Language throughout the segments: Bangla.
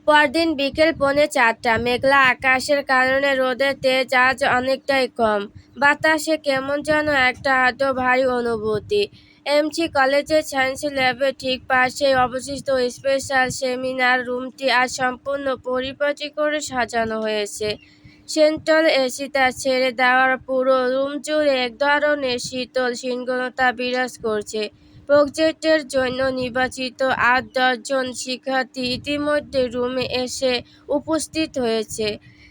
পরদিন বিকেল 3:45। মেঘলা আকাশের কারণে রোদের তেজ আজ অনেকটাই কম। বাতাসে কেমন যেন একটা আর্দ্র ভারী অনুভূতি। এমসি কলেজের সায়েন্স ল্যাবের ঠিক পাশেই অবস্থিত স্পেশাল সেমিনার রুমটি আজ সম্পূর্ণ পরিপাটি করে সাজানো হয়েছে। সেন্ট্রাল এসিটা ছেড়ে দেওয়ার পুরো রুম জুড়ে এক ধরনের শীতল শৃঙ্খলতা বিরাজ করছে। প্রজেক্টের জন্য নির্বাচিত ৮-১০ জন শিক্ষার্থী ইতিমধ্যে রুমে এসে উপস্থিত হয়েছে।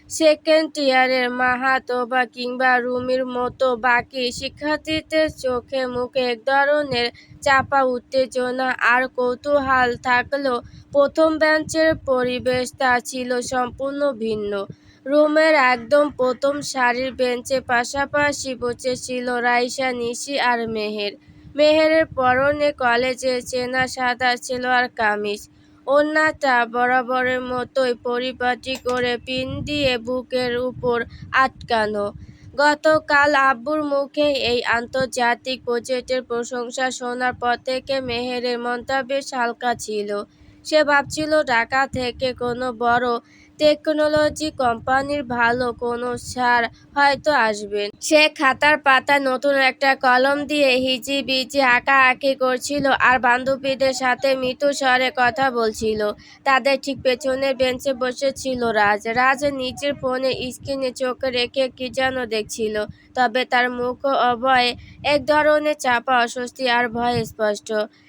সেকেন্ড ইয়ারের মাহাতোবা কিংবা রুমির মতো বাকি শিক্ষার্থীদের চোখে মুখে এক ধরনের চাপা উত্তেজনা আর কৌতূহল থাকলেও প্রথম বেঞ্চের পরিবেশটা ছিল সম্পূর্ণ ভিন্ন। রুমের একদম প্রথম সারির বেঞ্চে পাশাপাশি বসেছিল রাইসা, নিশি আর মেহের। মেহেরের পরনে কলেজের চেনা সাদা সালোয়ার কামিজ, ওড়নাটা বরাবরের মতোই পরিপাটি করে পিন দিয়ে বুকের উপর আটকানো। গতকাল আব্বুর মুখে এই আন্তর্জাতিক প্রজেক্টের প্রশংসা শোনার পর থেকে মেহেরের মনটা বেশ হালকা ছিল। সে ভাবছিল ঢাকা থেকে কোনো বড় টেকনোলজি কোম্পানির ভালো কোনো স্যার হয়তো আসবেন। সে খাতার পাতায় নতুন একটা কলম দিয়ে হিজিবিজি আঁকাআঁকি করছিল আর বান্ধবীদের সাথে মৃদু স্বরে কথা বলছিল। তাদের ঠিক পেছনের বেঞ্চে বসেছিল রাজ। রাজ নিজের ফোনের স্ক্রিনে চোখ রেখে কি যেন দেখছিল, তবে তার মুখ অবয়ে এক ধরনের চাপা অস্বস্তি আর ভয় স্পষ্ট।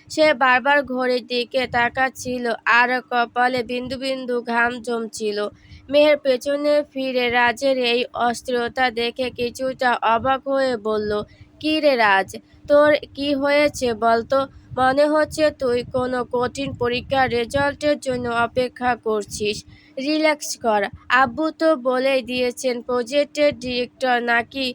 সে বারবার ঘড়ির দিকে তাকাচ্ছিল আর কপালে বিন্দু বিন্দু ঘাম জমছিল। মেহের পেছনে ফিরে রাজের এই অস্থিরতা দেখে কিছুটা অবাক হয়ে বলল, "কি রে রাজ, তোর কি হয়েছে বলতো? মনে হচ্ছে তুই কোনো কঠিন পরীক্ষার রেজাল্টের জন্য অপেক্ষা করছিস। রিল্যাক্স কর। আব্বু তো বলেই দিয়েছেন প্রজেক্টের ডিরেক্টর নাকি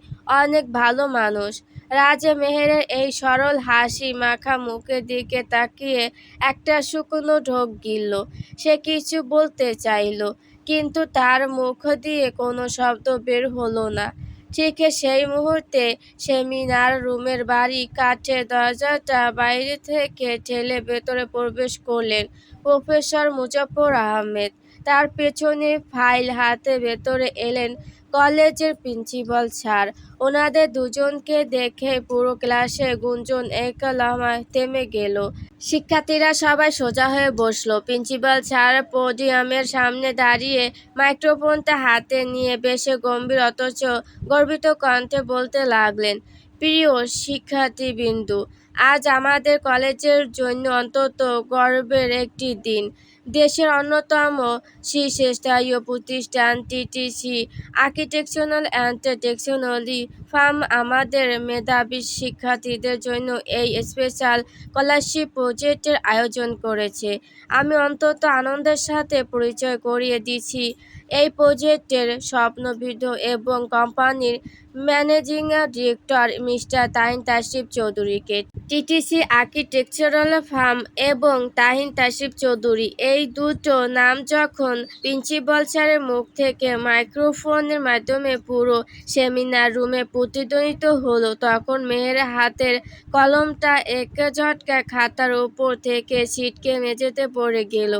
অনেক ভালো মানুষ।" রাজ মেহেরের এই সরল হাসি মাখা মুখের দিকে তাকিয়ে একটা শুকনো ঢোক গিলল। সে কিছু বলতে চাইল, কিন্তু তার মুখ দিয়ে কোনো শব্দ বের হলো না। ঠিক সেই মুহূর্তে সেমিনার রুমের ভারী কাঠের দরজাটা বাইরে থেকে ঠেলে ভেতরে প্রবেশ করলেন প্রফেসর মুজফ্ফর আহমেদ। তার পেছনে ফাইল হাতে ভেতরে এলেন কলেজের প্রিন্সিপাল স্যার। ওনাদের দুজনকে দেখে পুরো ক্লাসে গুঞ্জন এক লহমায় থেমে গেল। শিক্ষার্থীরা সবাই সোজা হয়ে বসল। প্রিন্সিপাল স্যার পোডিয়ামের সামনে দাঁড়িয়ে মাইক্রোফোনটা হাতে নিয়ে বেশ গম্ভীর অথচ গর্বিত কণ্ঠে বলতে লাগলেন, "প্রিয় শিক্ষার্থীবৃন্দ, আজ আমাদের কলেজের জন্য অত্যন্ত গর্বের একটি দিন। দেশের অন্যতম শীর্ষস্থানীয় প্রতিষ্ঠান TTC architectural and technology farm আমাদের মেধাবী শিক্ষার্থীদের জন্য এই স্পেশাল স্কলারশিপ প্রজেক্টের আয়োজন করেছে। আমি অত্যন্ত আনন্দের সাথে পরিচয় করিয়ে দিচ্ছি এই প্রজেক্টের স্বপ্নবিদ এবং কোম্পানির managing director mister Tahin Tasrif চৌধুরীকে। টিটিসি আর্কিটেকচারাল ফার্ম এবং তাহিন তাসরিফ চৌধুরী, এই দুটো নাম যখন প্রিন্সিপাল স্যারের মুখ থেকে মাইক্রোফোনের মাধ্যমে পুরো সেমিনার রুমে প্রতিধ্বনিত হলো, তখন মেহেরের হাতের কলমটা এক ঝটকায় খাতার উপর থেকে ছিটকে মেঝেতে পড়ে গেল।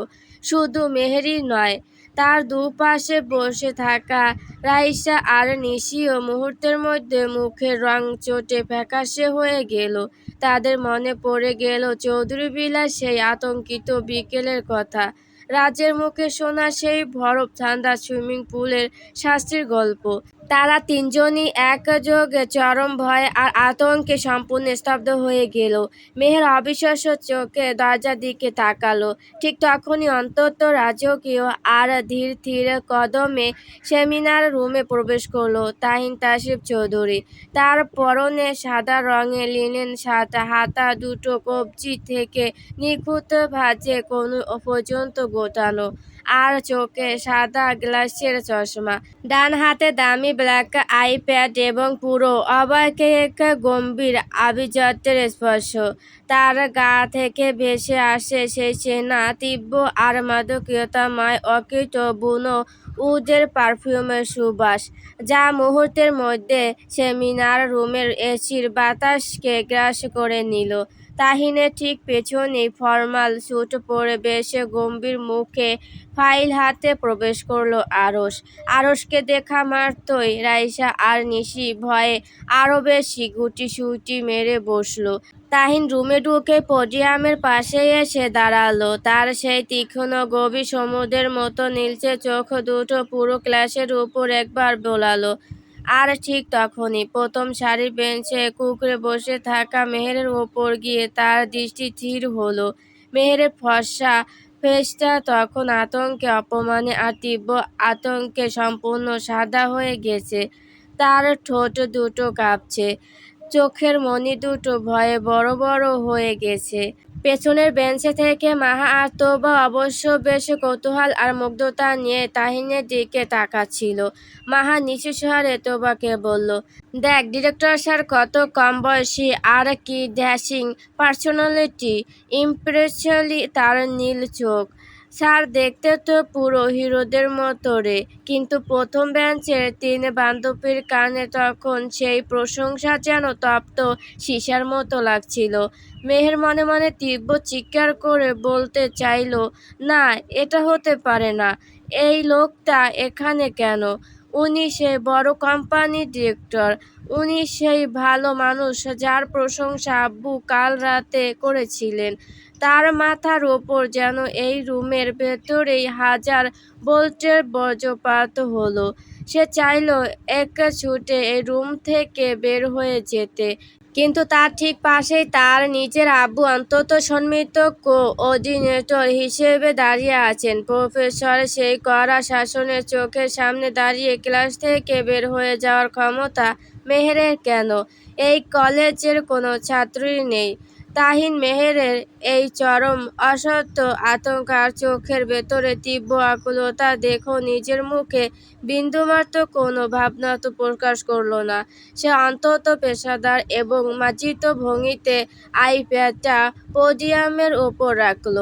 শুধু মেহেরই নয়, তার দুপাশে বসে থাকা রাইসা আর নিশিও মুহূর্তের মধ্যে মুখের রং চটে ফ্যাকাশে হয়ে গেল। তাদের মনে পড়ে গেল চৌধুরী বিলাস সেই আতঙ্কিত বিকেলের কথা, রাজের মুখে শোনা সেই বরফ ঠান্ডা সুইমিং পুলের শাস্তির গল্প। তারা তিনজনই একযোগে চরম ভয়ে আর আতঙ্কে সম্পূর্ণ স্তব্ধ হয়ে গেল। মেহের অবিশ্বাস্য চোখে দরজার দিকে তাকালো। ঠিক তখনই অত্যন্ত রাজকীয় আর ধীর ধীর কদমে সেমিনার রুমে প্রবেশ করলো তাহিন তাসরিফ চৌধুরী। তার পরনে সাদা রঙের লিনেন শার্ট, হাতা দুটো কবজি থেকে নিখুঁত ভাঁজে কোণ পর্যন্ত গোটানো, আর চোখে সাদা গ্লাসের চশমা। ডান হাতে দামি ব্ল্যাক আইপ্যাড এবং পুরো অবাকে এক গম্ভীর আভিজাত্যের স্পর্শ। তার গা থেকে ভেসে আসে সেই চেনা তীব্র আর মাদকীয়তাময় অকৃত বুনো উডের পারফিউমের সুবাস, যা মুহূর্তের মধ্যে সেমিনার রুমের এসির বাতাসকে গ্রাস করে নিল। তাহিনের ঠিক পেছনেই ফরমাল স্যুট পরে বেশ গম্ভীর মুখে ফাইল হাতে প্রবেশ করলো আরশ। আরশকে দেখা মাত্রই রাইসা আর নিশি ভয়ে আরো বেশি গুটিসুটি মেরে বসলো। তাহিন রুমে ঢুকে পোডিয়ামের পাশে এসে দাঁড়ালো। তার সেই তীক্ষ্ণ গভীর সমুদ্রের মতো নীলচে চোখ দুটো পুরো ক্লাসের উপর একবার বোলালো। আর ঠিক তখনই প্রথম সারির বেঞ্চে কুঁকড়ে বসে থাকা মেহেরের ওপর গিয়ে তার দৃষ্টি স্থির হলো। মেহেরের ফর্সা ফেসটা তখন আতঙ্কে, অপমানে আর তীব্র আতঙ্কে সম্পূর্ণ সাদা হয়ে গেছে। তার ঠোঁট দুটো কাঁপছে, চোখের মণি দুটো ভয়ে বড় বড় হয়ে গেছে। পেছনের বেঞ্চে থেকে মাহা আর তোবা অবশ্য বেশ কৌতূহল আর মুগ্ধতা নিয়ে তাহিনের দিকে তাকাচ্ছিল। মাহা নিচু স্বরে তোবাকে বলল, দেখ ডিরেক্টর স্যার কত কম বয়সী আর কি ড্যাশিং পার্সোনালিটি। ইমপ্রেসলি তার নীল চোখ। স্যার দেখতে তো পুরো হিরোদের মতো রে। কিন্তু প্রথম বেঞ্চের 3 বান্ধবীর কানে তখন সেই প্রশংসা যেন তপ্ত সীসার মতো লাগছিল। মেহের মনে মনে তীব্র চিৎকার করে বলতে চাইল, না এটা হতে পারে না, এই লোকটা এখানে কেন? উনি সেই বড় কোম্পানির ডিরেক্টর, উনি সেই ভালো মানুষ যার প্রশংসা আব্বু কাল রাতে করেছিলেন। তার মাথার ওপর যেন এই রুমের ভেতরেই 1000 ভোল্টের বজ্রপাত হলো। সে চাইল এক ছুটে এই রুম থেকে বের হয়ে যেতে, কিন্তু তার ঠিক পাশেই তার নিজের আব্বু অত্যন্ত সম্মানিত কো-অর্ডিনেটর হিসেবে দাঁড়িয়ে আছেন। প্রফেসরের সেই কড়া শাসনের চোখের সামনে দাঁড়িয়ে ক্লাস থেকে বের হয়ে যাওয়ার ক্ষমতা মেহেরের কেন এই কলেজের কোনো ছাত্রই নেই? তাহিন মেহেরের এই চরম অসত্য আতঙ্ক আর চোখের ভেতরে তীব্র আকুলতা দেখেও নিজের মুখে বিন্দুমাত্র কোনো ভাবনা তো প্রকাশ করল না। সে অত্যন্ত পেশাদার এবং মার্জিত ভঙ্গিতে আইপ্যাডটা পোডিয়ামের ওপর রাখল।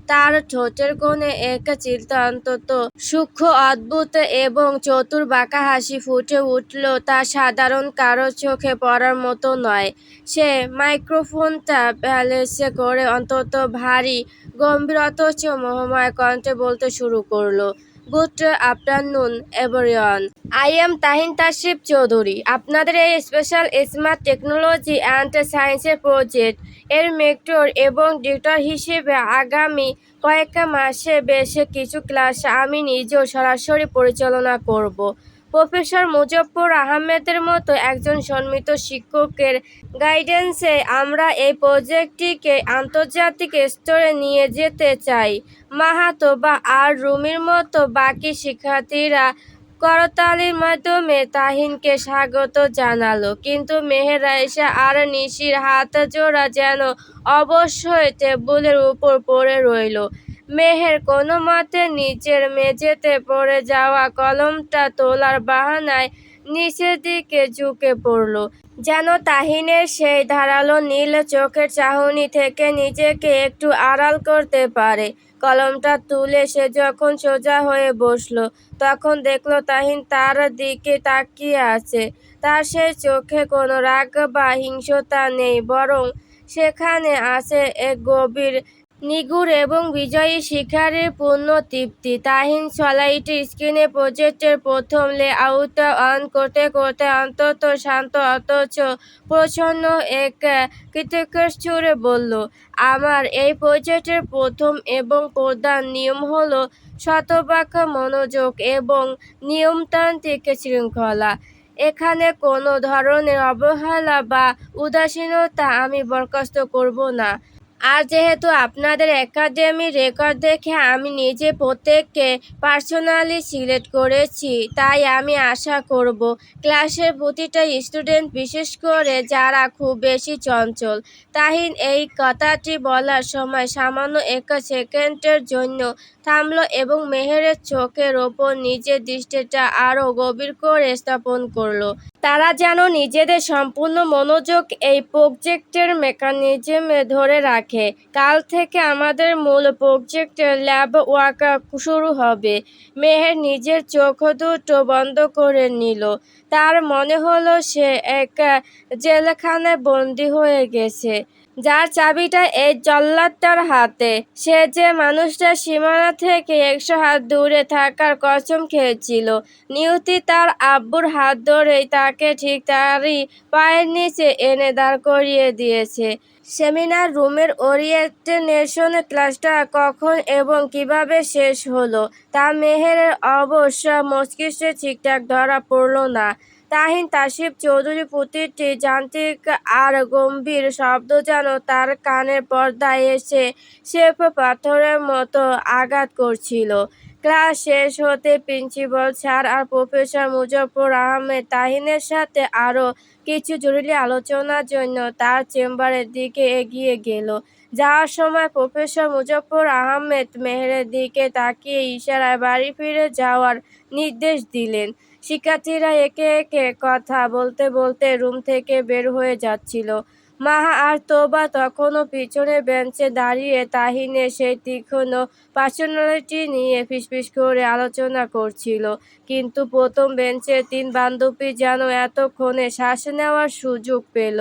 তার ঠোঁটের কোণে এক চিলতে অত্যন্ত সূক্ষ্ম, অদ্ভুত এবং চতুর বাঁকা হাসি ফুটে উঠল, তা সাধারণ কারো চোখে পড়ার মতো নয়। সে মাইক্রোফোনটা ব্যালেন্স করে অত্যন্ত ভারী, গম্ভীর অথচ মোহময় কণ্ঠে বলতে শুরু করলো, good afternoon everyone. I am Tahin Tashrif Chowdhury, আপনাদের এই স্পেশাল স্মার্ট টেকনোলজি অ্যান্ড সায়েন্সের প্রজেক্ট এর মেন্টর এবং ডিরেক্টর হিসেবে আগামী কয়েক মাসে বেশ কিছু ক্লাস আমি নিজেও সরাসরি পরিচালনা করব। প্রফেসর মুজফ্ফর আহমেদের মতো একজন সম্মানিত শিক্ষকের গাইডেন্সে আমরা এই প্রজেক্টটিকে আন্তর্জাতিক স্তরে নিয়ে যেতে চাই। মাহা, তোবা আর রুমির মতো বাকি শিক্ষার্থীরা করতালির মাধ্যমে তাহিনকে স্বাগত জানালো, কিন্তু মেহের, রাইসা আর নিশির হাত জোড়া যেন অবশ্যই টেবিলের উপর পড়ে রইল। মেহের কোনো মতে নিচের মেঝেতে পড়ে যাওয়া কলমটা তোলার বাহানায় নিচের দিকে ঝুঁকে পড়ল, যেন তাহিনের সেই ধারালো নীল চোখের চাহনি থেকে নিজেকে একটু আড়াল করতে পারে। কলমটা তুলে সে যখন সোজা হয়ে বসলো, তখন দেখল তাহিন তার দিকে তাকিয়ে আছে। তার সেই চোখে কোনো রাগ বা হিংস্রতা নেই, বরং সেখানে আছে এক গভীর, নিগুড় এবং বিজয়ী শিকারের পূর্ণ তৃপ্তি। তাহিন স্লাইড স্ক্রিনে প্রজেক্টের প্রথম লেআউট অন করতে করতে অত্যন্ত শান্ত অথচ প্রচ্ছন্ন এক কৃতজ্ঞতার সুরে বলল, আমার এই প্রজেক্টের প্রথম এবং প্রধান নিয়ম হলো শতভাগ মনোযোগ এবং নিয়মতান্ত্রিক শৃঙ্খলা। এখানে কোনো ধরনের অবহেলা বা উদাসীনতা আমি বরখাস্ত করব না। আর যেহেতু আপনাদের একাডেমির রেকর্ড দেখে আমি নিজে প্রত্যেককে পার্সোনালি সিলেক্ট করেছি, তাই আমি আশা করব ক্লাসের প্রতিটা স্টুডেন্ট, বিশেষ করে যারা খুব বেশি চঞ্চল। তাহিন এই কথাটি বলার সময় সামান্য এক সেকেন্ডের জন্য থামল এবং মেহেরের চোখের ওপর নিজের দৃষ্টিটা আরও গভীর করে স্থাপন করল। তারা যেন নিজেদের সম্পূর্ণ মনোযোগ এই প্রজেক্টের মেকানিজমে ধরে রাখে। কাল থেকে আমাদের মূল প্রজেক্টের ল্যাব ওয়ার্ক শুরু হবে। মেহের নিজের চোখ দুটো বন্ধ করে নিল। তার মনে হলো সে এক জেলখানায় বন্দী হয়ে গেছে, যার চাবিটা এই জল্লাদটার হাতে। সে যে মানুষটা সীমানা থেকে 100 হাত দূরে থাকার কসম খেয়েছিল। নিয়তি তার আব্বুর হাত ধরেই তাকে ঠিক তারই পায়ের নিচে এনে দাঁড় করিয়ে দিয়েছে। সেমিনার রুমের ওরিয়েন্টেশন ক্লাসটা কখন এবং কিভাবে শেষ হলো তা মেহেরের অবশ্য মস্তিষ্কে ঠিকঠাক ধরা পড়ল না। তাহিন তাসিফ চৌধুরী প্রতিটি যান্ত্রিক আর গম্ভীর শব্দ যেন তার কানের পর্দায় এসে শেফ পাথরের মতো আঘাত করছিল। ক্লাস শেষ হতে প্রিন্সিপাল স্যার আর প্রফেসর মুজফ্ফর আহমেদ তাহিনের সাথে আরও কিছু জরুরি আলোচনার জন্য তার চেম্বারের দিকে এগিয়ে গেল। যাওয়ার সময় প্রফেসর মুজফ্ফর আহমেদ মেহেরের দিকে তাকিয়ে ইশারায় বাড়ি ফিরে যাওয়ার নির্দেশ দিলেন। শিক্ষার্থীরা একে একে কথা বলতে বলতে রুম থেকে বের হয়ে যাচ্ছিল। মাহা আর তোবা তখনও পিছনের বেঞ্চে দাঁড়িয়ে তাহিনের সেই তীক্ষ্ণ পার্সোনালিটি নিয়ে ফিসফিস করে আলোচনা করছিল। কিন্তু প্রথম বেঞ্চের 3 বান্ধবী যেন এতক্ষণে শ্বাস নেওয়ার সুযোগ পেল।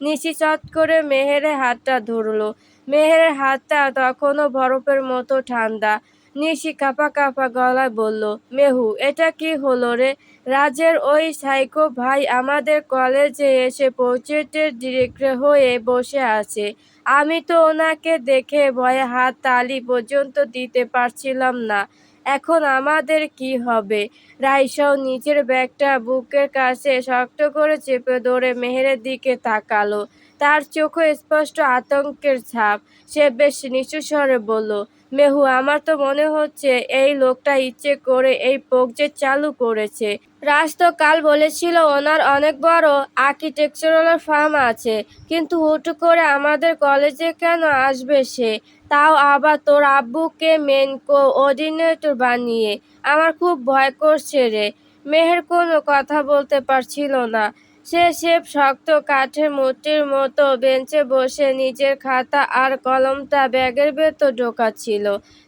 নিশি চট করে মেহেরের হাতটা ধরল। মেহেরের হাতটা তখনও বরফের মতো ঠান্ডা। নিশি কাঁপা কাঁপা গলায় বলল, মেহু, এটা কি হলো রে? রাজের ওই সাইকো ভাই আমাদের কলেজে এসে প্রজেক্টের ডিরেক্টর হয়ে বসে আছে। আমি তো ওনাকে দেখে ভয়ে হাত তালি পর্যন্ত দিতে পারছিলাম না। এখন আমাদের কি হবে? রাইসাও নিজের ব্যাগটা বুকের কাছে শক্ত করে চেপে ধরে মেহেরের দিকে তাকালো। তার চোখে স্পষ্ট আতঙ্কের ছাপ। সে বেশ নিচু স্বরে বলল, মেহু, আমার তো মনে হচ্ছে এই লোকটা ইচ্ছে করে এই প্রজেক্ট চালু করেছে। রাজ তো কাল বলেছিল ওনার অনেক বড় আর্কিটেকচারাল ফার্ম আছে, কিন্তু হুট করে আমাদের কলেজে কেন আসবে সে, তাও আবার তোর আব্বুকে মেন কোঅর্ডিনেটর বানিয়ে? আমার খুব ভয় করছে রে। মেহের কোনো কথা বলতে পারছিল না। সে শেফ শক্ত কাঠের মূর্তির মতো বেঞ্চে বসে নিজের খাতা আর কলমটা ব্যাগের ভেতর ঢোকাচ্ছিল।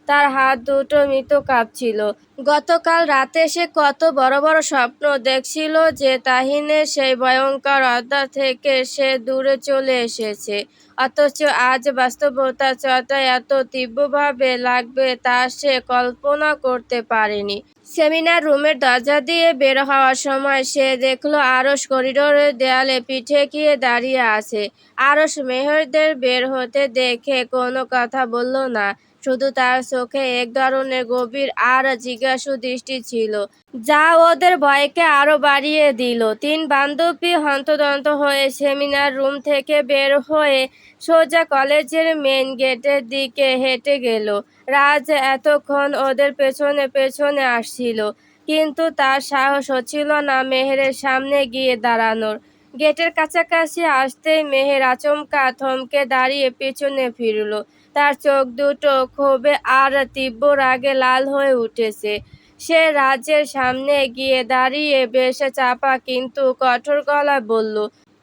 তার হাত দুটো মৃত কাঁপছিল। গতকাল রাতে সে কত বড় বড় স্বপ্ন দেখছিল যে তাহিনের সেই ভয়ঙ্কর অধ্যায় থেকে সে দূরে চলে এসেছে। অথচ আজ বাস্তবতার ছোঁয়াটা এত তীব্রভাবে লাগবে তা সে কল্পনা করতে পারেনি। সেমিনার রুমের দরজা দিয়ে বের হওয়ার সময় সে দেখল আরশ করিডোরের দেয়ালে পিঠ ঠেকিয়ে দাঁড়িয়ে আছে। আরশ মেহেরদের বের হতে দেখে কোনো কথা বলল না। শুধু তার চোখে এক ধরনের গভীর আর জিজ্ঞাসু দৃষ্টি ছিল, যা ওদের ভয়কে আরো বাড়িয়ে দিল। 3 বান্ধবী হন্তদন্ত হয়ে সেমিনার রুম থেকে বের হয়ে সোজা কলেজের মেন গেটের দিকে হেঁটে গেল। রাজ এতক্ষণ ওদের পেছনে পেছনে আসছিল, কিন্তু তার সাহস হচ্ছিল না মেহেরের সামনে গিয়ে দাঁড়ানোর। গেটের কাছাকাছি আসতেই মেহের আচমকা থমকে দাঁড়িয়ে পেছনে ফিরল। তার চোখ দুটো ক্ষোভে আর তীব্র রাগে লাল হয়ে উঠেছে। সে রাজের সামনে গিয়ে দাঁড়িয়ে বেশ চাপা কিন্তু কঠোর গলায় বলল,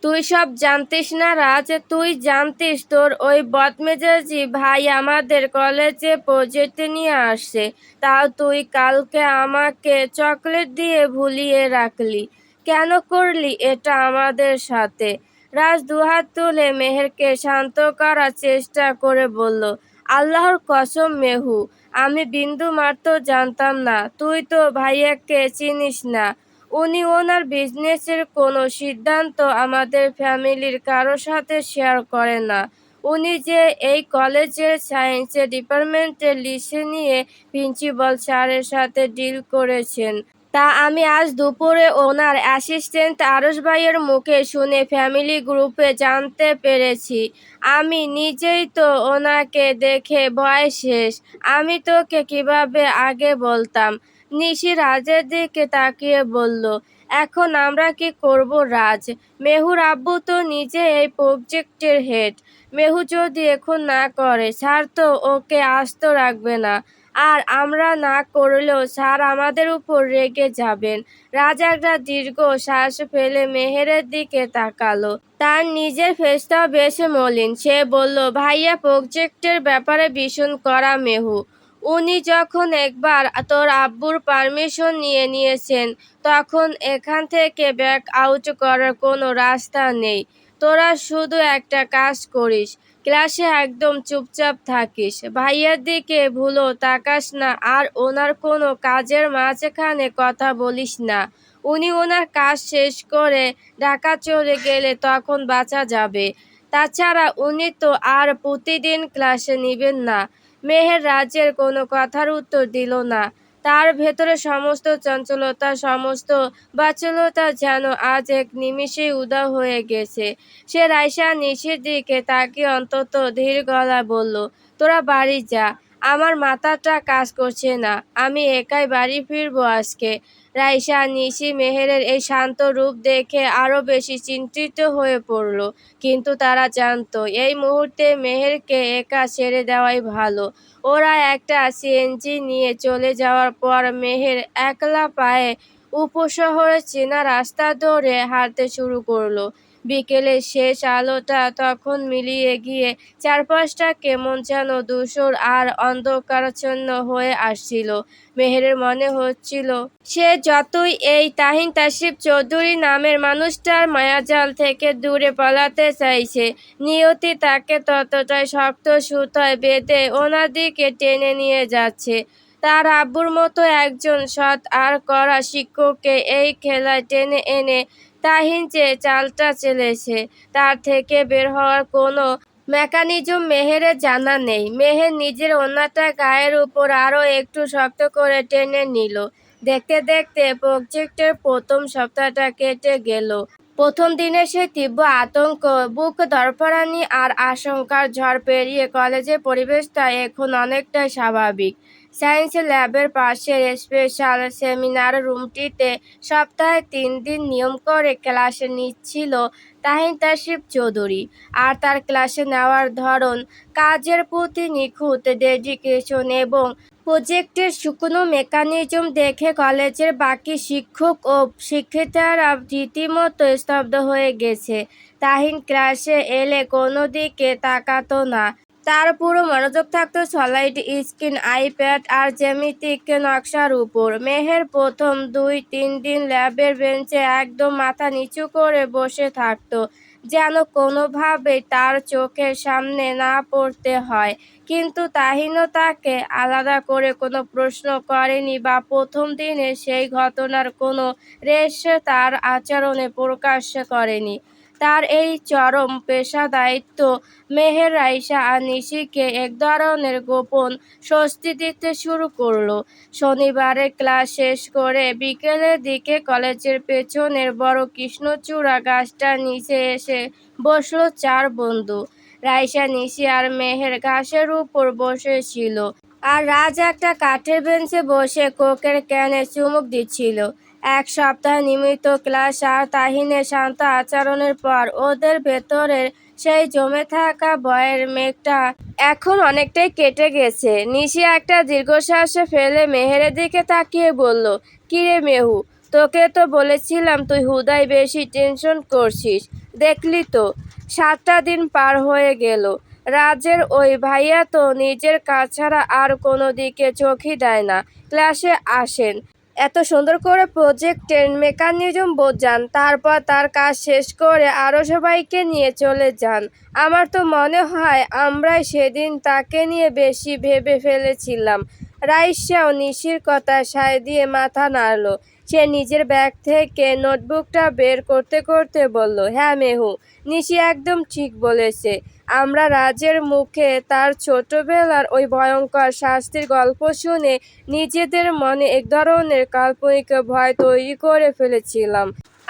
তুই সব জানতিস না রাজ? তুই জানতিস তোর ওই বদমেজাজি ভাই আমাদের কলেজে প্রজেক্ট নিয়ে আসছে, তাও তুই কালকে আমাকে চকলেট দিয়ে ভুলিয়ে রাখলি? কেন করলি এটা আমাদের সাথে? রাজ দুহাত তুলে মেহেরকে শান্ত করার চেষ্টা করে বলল, আল্লাহর কসম মেহু, আমি বিন্দু মাত্র জানতাম না। তুই তো ভাইয়াকে চিনিস না। উনি ওনার বিজনেসের কোনো সিদ্ধান্ত আমাদের ফ্যামিলির কারোর সাথে শেয়ার করে না। উনি যে এই কলেজের সায়েন্স ডিপার্টমেন্টের লিস্ট নিয়ে প্রিন্সিপাল স্যারের সাথে ডিল করেছেন, তা আমি আজ দুপুরে ওনার অ্যাসিস্ট্যান্ট আরশ ভাইয়ের মুখে শুনে ফ্যামিলি গ্রুপে জানতে পেরেছি। আমি নিজেই তো ওনাকে দেখে ভয় শেষ। আমি তোকে কিভাবে আগে বলতাম? নিশি রাজের দিকে তাকিয়ে বলল, এখন আমরা কি করব রাজ? মেহুর আব্বু তো নিজে এই প্রজেক্টের হেড। মেহু যদি এখন না করে স্যার তো ওকে আস্ত রাখবে না, আর আমরা না করলেও স্যার আমাদের উপর রেগে যাবেন। রাজ একটা দীর্ঘ শ্বাস ফেলে মেহেরের দিকে তাকালো। তার নিজের ফেসটাও বেশ মলিন। সে বলল, ভাইয়া প্রজেক্টের ব্যাপারে ভীষণ কড়া মেহু। উনি যখন একবার তোর আব্বুর পারমিশন নিয়ে নিয়েছেন তখন এখান থেকে ব্যাক আউট করার কোনো রাস্তা নেই। তোরা শুধু একটা কাজ করিস, ক্লাসে একদম চুপচাপ থাকিস, ভাইয়ার দিকে ভুলো তাকাস না, আর ওনার কোনো কাজের মাঝখানে কথা বলিস না। উনি ওনার কাজ শেষ করে ঢাকা চলে গেলে তখন বাঁচা যাবে। তাছাড়া উনি তো আর প্রতিদিন ক্লাসে নিবেন না। মেহের রাজের কোনো কথার উত্তর দিল না। তার ভেতরে সমস্ত চঞ্চলতা, সমস্ত বাচালতা যেন আজ এক নিমিষেই উধাও হয়ে গেছে। সে রাইসা নিশির দিকে তাকিয়ে অন্তত ধীর গলায় বলল, তোরা বাড়ি যা, আমার মাথাটা কাজ করছে না, আমি একাই বাড়ি ফিরবো আজকে। রাইসা নিশি মেহেরের এই শান্ত রূপ দেখে আরো বেশি চিন্তিত হয়ে পড়ল। কিন্তু তারা জানতো এই মুহূর্তে মেহেরকে একা ছেড়ে দেওয়াই ভালো। ওরা একটা সিএনজি নিয়ে চলে যাওয়ার পর মেহের একলা পায়ে উপশহরের চেনা রাস্তা ধরে হাঁটতে শুরু করলো। বিকেলের শেষ আলোটা তখন মিলিয়ে গিয়ে চারপাশটা কেমন যেন ধূসর আর অন্ধকারাচ্ছন্ন হয়ে আসছিল। মেহেরের মনে হচ্ছিল সে যতই এই তাহিন তাসিফ চৌধুরী নামের মানুষটার মায়াজাল থেকে দূরে পালাতে চাইছে, নিয়তি তাকে ততটাই শক্ত সুতায় বেঁধে ওনার দিকে টেনে নিয়ে যাচ্ছে। তার আব্বুর মতো একজন সৎ আর কড়া শিক্ষককে এই খেলায় টেনে এনে তাহিন যে চালটা চেলেছে, তার থেকে বের হওয়ার কোনো মেকানিজম মেহেরের জানা নেই। মেহের নিজের ওড়নাটা গায়ের উপর আরও একটু শক্ত করে টেনে নিল। দেখতে দেখতে প্রজেক্টের প্রথম সপ্তাহটা কেটে গেল। প্রথম দিনে সে তীব্র আতঙ্ক, বুক ধড়ফড়ানি আর আশঙ্কার ঝড় পেরিয়ে কলেজের পরিবেশটা এখন অনেকটাই স্বাভাবিক। সায়েন্স ল্যাবের পাশের স্পেশাল সেমিনার রুমটিতে সপ্তাহে 3 দিন নিয়ম করে ক্লাস নিচ্ছিল তাহিন তাসিফ চৌধুরী। আর তার ক্লাসে নেওয়ার ধরন, কাজের প্রতি নিখুঁত ডেডিকেশন এবং প্রজেক্টের শুকনো মেকানিজম দেখে কলেজের বাকি শিক্ষক ও শিক্ষিকারা রীতিমতো স্তব্ধ হয়ে গেছে। তাহিন ক্লাসে এলে কোনো দিকে তাকাতো না। তার পুরো মনোযোগ থাকতো সলিড স্ক্রিন, আইপ্যাড আর জ্যামিতিক নকশার উপর। মেহের প্রথম 2-3 দিন ল্যাবের বেঞ্চে একদম মাথা নিচু করে বসে থাকতো, যেন কোনোভাবেই তার চোখের সামনে না পড়তে হয়। কিন্তু তাহিনও তাকে আলাদা করে কোনো প্রশ্ন করেনি বা প্রথম দিনে সেই ঘটনার কোনো রেশ তার আচরণে প্রকাশ করেনি। তার এই চরম পেশাদারিত্ব মেহের রাইসা আর নিশিকে এক ধরনের গোপন স্বস্তি দিতে শুরু করলো। শনিবারের ক্লাস শেষ করে বিকেলের দিকে কলেজের পেছনের বড় কৃষ্ণচূড়া গাছটার নিচে এসে বসলো 4 বন্ধু। রাইসা, নিশি আর মেহের ঘাসের উপর বসেছিল, আর রাজ একটা কাঠের বেঞ্চে বসে কোকের ক্যানে চুমুক দিচ্ছিল। এক সপ্তাহ নিয়মিত ক্লাস আর তাহিনের শান্ত আচরণের পর ওদের ভেতরের সেই জমে থাকা ভয়ের মেঘটা এখন অনেকটাই কেটে গেছে। নিশি একটা দীর্ঘশ্বাস ফেলে মেহেরের দিকে তাকিয়ে বলল, কিরে মেহু, তোকে তো বলেছিলাম তুই হুদাই বেশি টেনশন করছিস। দেখলি তো, 7টা দিন পার হয়ে গেল। রাজের ওই ভাইয়া তো নিজের কাজ ছাড়া আর কোনো দিকে চোখই দেয় না। ক্লাসে আসেন, এত সুন্দর করে প্রজেক্টের মেকানিজম বোঝান, তারপর তার কাজ শেষ করে আরও সবাইকে নিয়ে চলে যান। আমার তো মনে হয় আমরাই সেদিন তাকে নিয়ে বেশি ভেবে ফেলেছিলাম। রাইসাও নিশির কথায় সায় দিয়ে মাথা নাড়ল। সে নিজের ব্যাগ থেকে নোটবুকটা বের করতে করতে বলল, হ্যাঁ মেহু, নিশি একদম ঠিক বলেছে। আমরা রাজের মুখে তার ছোটবেলার ওই ভয়ঙ্কর শাস্তির গল্প শুনে নিজেদের মনে এক ধরনের কাল্পনিক ভয় তৈরি করে ফেলেছিলাম।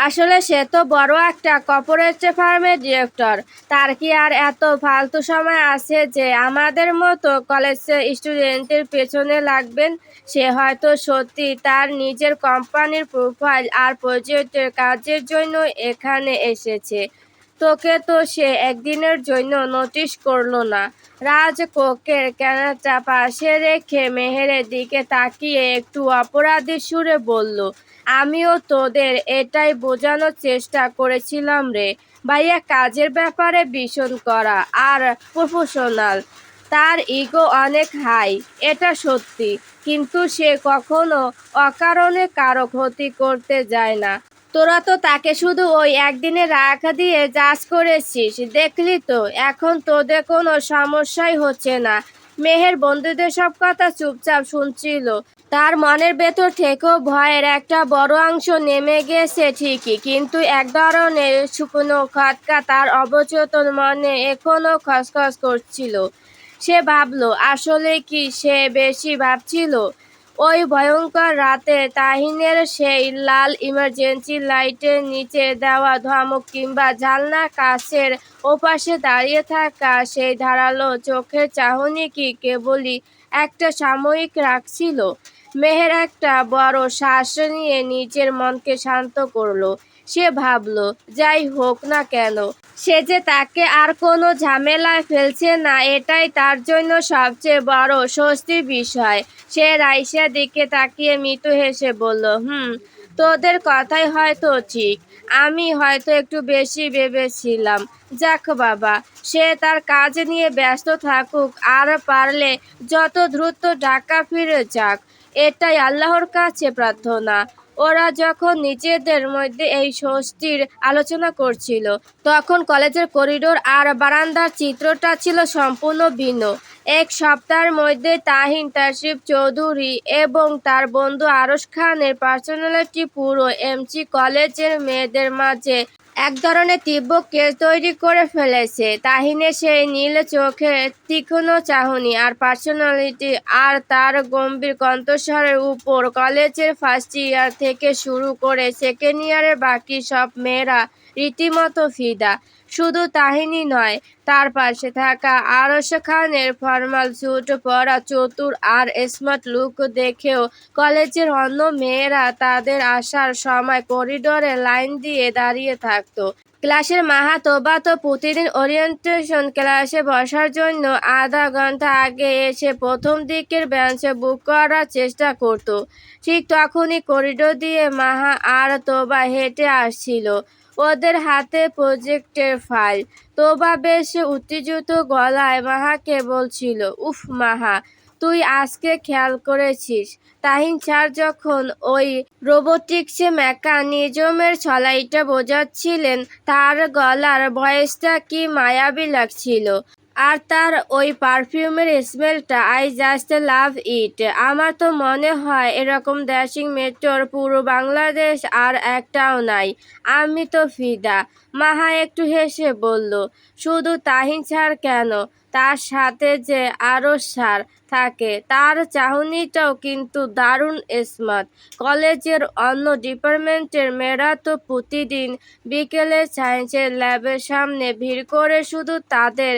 আসলে সে তো বড় একটা কর্পোরেট ফার্মের ডিরেক্টর। তার কি আর এত ফালতু সময় আছে যে আমাদের মতো কলেজ স্টুডেন্টের পেছনে লাগবেন? সে হয়তো সত্যি তার নিজের কোম্পানির প্রোফাইল আর প্রজেক্টের কাজের জন্য এখানে এসেছে। তোকে তো সে একদিনের জন্য নোটিশ করলো না। রাজ কোকের ক্যানটা পাশে রেখে মেহেরের দিকে তাকিয়ে একটু অপরাধী সুরে বলল, আমিও তোদের এটাই বোঝানোর চেষ্টা করেছিলাম রে। ভাইয়া কাজের ব্যাপারে ভীষণ কড়া আর প্রফেশনাল। তার ইগো অনেক হাই, এটা সত্যি, কিন্তু সে কখনো অকারণে কারো ক্ষতি করতে যায় না। তোরা তো তাকে শুধু ওই একদিনে রাখা দিয়ে জাজ করেছিস, দেখলি তো এখন তোদের কোনো সমস্যাই হচ্ছে না। মেহের বন্ধুদের সব কথা চুপচাপ শুনছিল। তার মনের ভেতর থেকেও ভয়ের একটা বড় অংশ নেমে গেছে ঠিকই, কিন্তু এক ধরনের শুকনো খটকা তার অবচেতন মনে এখনো খসখস করছিল। সে ভাবলো, আসলে কি সে বেশি ভাবছিল? ওই ভয়ঙ্কর রাতে তাহিনের সেই লাল ইমার্জেন্সি লাইটের নিচে দেওয়া ধমক, কিংবা জানলা কাছের ওপাশে দাঁড়িয়ে থাকা সেই ধারালো চোখের চাহনি কি কেবলই একটা সাময়িক রাখছিল? মেহের একটা বড় শ্বাস নিয়ে নিজের মনকে শান্ত করলো। সে ভাবলো, যাই হোক না কেন, সে যে তাকে আর কোনো ঝামেলায় ফেলছে না, এটাই তার জন্য সবচেয়ে বড় স্বস্তির বিষয়। সে রাইসার দিকে তাকিয়ে মৃদু হেসে বলল, তোদের কথাই হয়তো ঠিক। আমি হয়তো একটু বেশি ভেবেছিলাম। যাক বাবা, সে তার কাজ নিয়ে ব্যস্ত থাকুক, আর পারলে যত দ্রুত ঢাকা ফিরে যাক, এটাই আল্লাহর কাছে প্রার্থনা। ওরা যখন নিজেদের মধ্যে এই স্বস্তির আলোচনা করছিল, তখন কলেজের করিডোর আর বারান্দার চিত্রটা ছিল সম্পূর্ণ ভিন্ন। এক সপ্তাহের মধ্যে তাহিন তাশরিফ চৌধুরী এবং তার বন্ধু আরশ খানের পার্সোনালিটি পুরো এমসি কলেজের মেয়েদের মাঝে এক ধরনের তীব্র কেস তৈরি করে ফেলেছে। তাহিনের সেই নীল চোখের তীক্ষ্ণ চাহনি আর পার্সোনালিটি, আর তার গম্ভীর কণ্ঠস্বরের উপর কলেজের ফার্স্ট ইয়ার থেকে শুরু করে সেকেন্ড ইয়ারের বাকি সব মেয়েরা রীতিমতো ফিদা। শুধু তাহিনী নয়, তার পাশে থাকা আরশ খানের ফর্মাল স্যুট পরা চতুর আর স্মার্ট লুক দেখেও কলেজের অন্য মেয়েরা তাদের আসার সময় করিডোরে লাইন দিয়ে দাঁড়িয়ে থাকতো। ক্লাসের মাহাতোবা তো প্রতিদিন ওরিয়েন্টেশন ক্লাসে বসার জন্য আধা ঘন্টা আগে এসে প্রথম দিকের বেঞ্চে বুক করার চেষ্টা করত। ঠিক তখনই করিডোর দিয়ে মাহা আর তোবা হেঁটে আসছিল, ওদের হাতে প্রজেক্টের ফাইল। তোবা বেশ উত্তেজিত গলায় মাহাকে বলছিল, উফ মাহা, তুই আজকে খেয়াল করেছিস তাহিন স্যার যখন ওই রোবোটিক্সে মেকানিজমের ছলাইটা বোঝাচ্ছিলেন, তার গলার ভয়েসটা কি মায়াবী লাগছিল। আর তার ওই পারফিউমের স্মেলটা, আই জাস্ট লাভ ইট। আমার তো মনে হয় এরকম ড্যাশিং মেট্রোর পুরো বাংলাদেশ আর একটাও নাই। আমি তো ফিদা। মাহা একটু হেসে বলল, শুধু তাহিন স্যার কেন, তার সাথে যে আরও স্যার থাকে, তার চাহনিটাও কিন্তু দারুণ স্মার্ট। কলেজের অন্য ডিপার্টমেন্টের মেয়েরা তো প্রতিদিন বিকেলে সায়েন্সের ল্যাবের সামনে ভিড় করে শুধু তাদের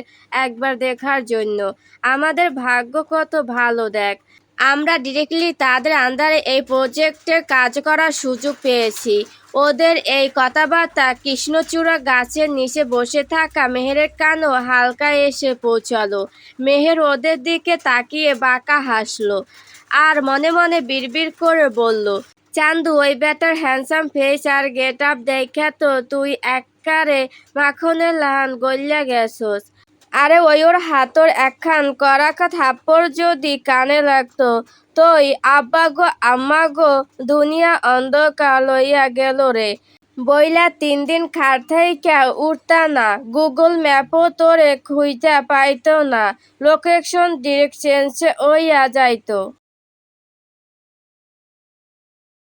একবার দেখার জন্য। আমাদের ভাগ্য কত ভালো দেখ, আমরা ডিরেক্টলি তাদের আন্ডারে এই প্রজেক্টে কাজ করার সুযোগ পেয়েছি। ওদের এই কথাবার্তা কৃষ্ণচূড়া গাছের নিচে বসে থাকা মেহেরের কানও হালকা এসে পৌঁছালো। মেহের ওদের দিকে তাকিয়ে বাঁকা হাসলো, আর মনে মনে বিড়বিড় করে বলল, চান্দু, ওই বেটার হ্যান্ডসাম ফেস আর গেট আপ দেখা তো তুই এককারে মাখনের লাহান গইল্লা গেছস। আরে ওই ওর হাতর একখান কড়াকা থাপ্পড় যদি কানে লাগতো, তই আব্বা গো আম্মা গো, দুনিয়া অন্ধকার লইয়া গেল রে বইলা 3 দিন খাট থাইকা উঠতা না, গুগল ম্যাপও তোরে খুঁজা পাইতো না, লোকেশন ডিরেক্ট চেঞ্জ হইয়া যাইতো।